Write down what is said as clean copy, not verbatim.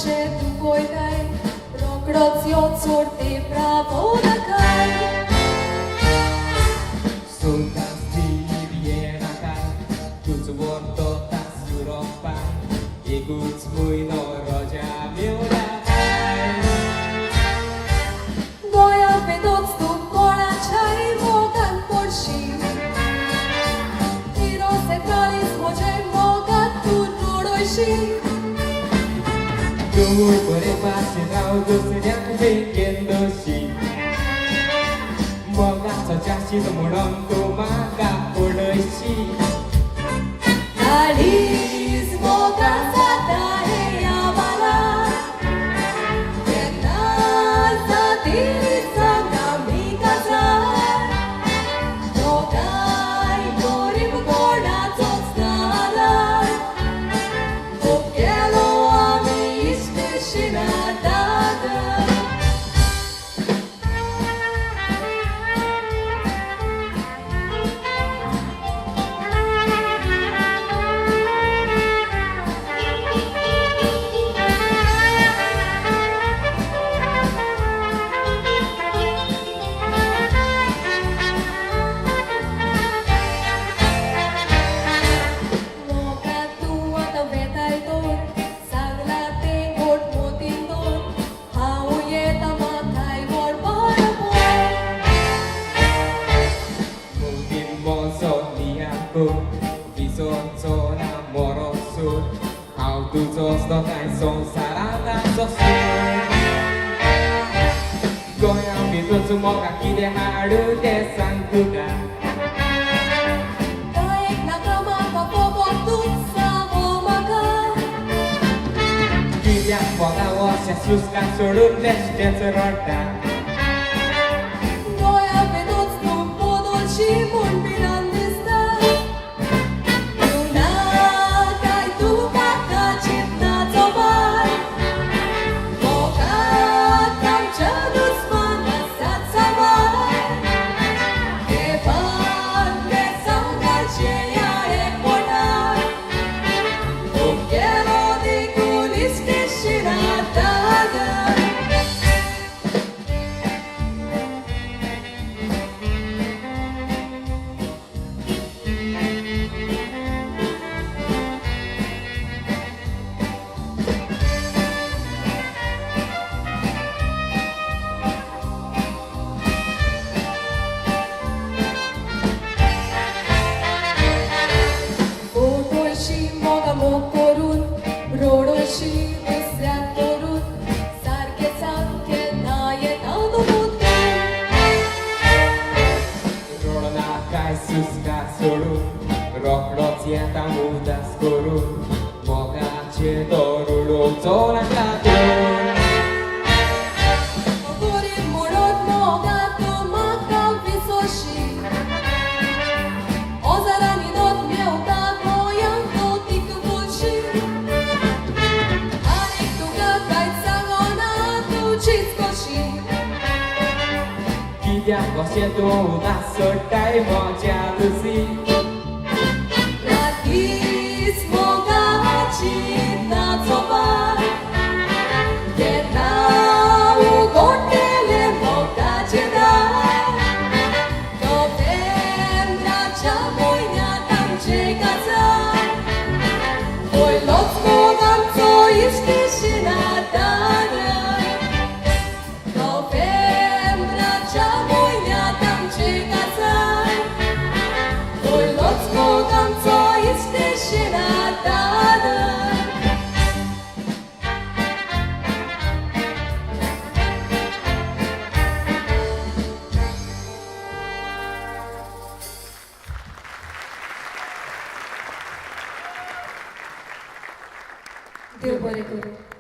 się tu pojkaj, rokroc i odsurty prawo na kaj. Sultan Riviera kan, tu worto tas Europa, ikut mój rodzia miura. Goja vedoctu kola čaj mogan porši, i rozegrali smo že moga tu rodojši. Tunggu berpasirau dosenyak bikin dosi, moga sojasi semulon tu maka uloisi. Aliz moga zadaje javala, jedna zadirica mi kazar, dodaj gorim gorac odznala, popjelo a mi istišina dada. Visonzo namoroso, how to just not I son sarana so soon. Goyang itu semua kaki dia haru desan kuda. Taik nakama kapopotut samo makan. Kiyak bola wasya suskan surun des deserota. Goja vedoctu podolši mun binandista. Junakaj tu maka čitna cobar. Moga tam čadu smana sad samar. Kepan besanga čeja je ponar. Upjelo di kuliske šina tada. Mokorun, rodoši vesljat porun, sarke sanke naje nadobudke. Rodona kaj suska surun, rok rocia tamuda skorun, moga cie dorulo zona kadun. Gorim murod moga to maka visoši, ozarani dot mjeu tako janko tik bulši. Anik tu gakaj sagona tu čitskoši. Kiyak wasya tu da sortai moja tusi. Nakis moga čitna cobar, jedna u gotele moga će daj. Do temrača mojnja tam čeka car, tvoj lot mogam co ištišina dana. Do temrača mojnja tam čeka car, tvoj lot mogam co ištišina dana. देव बरे करू.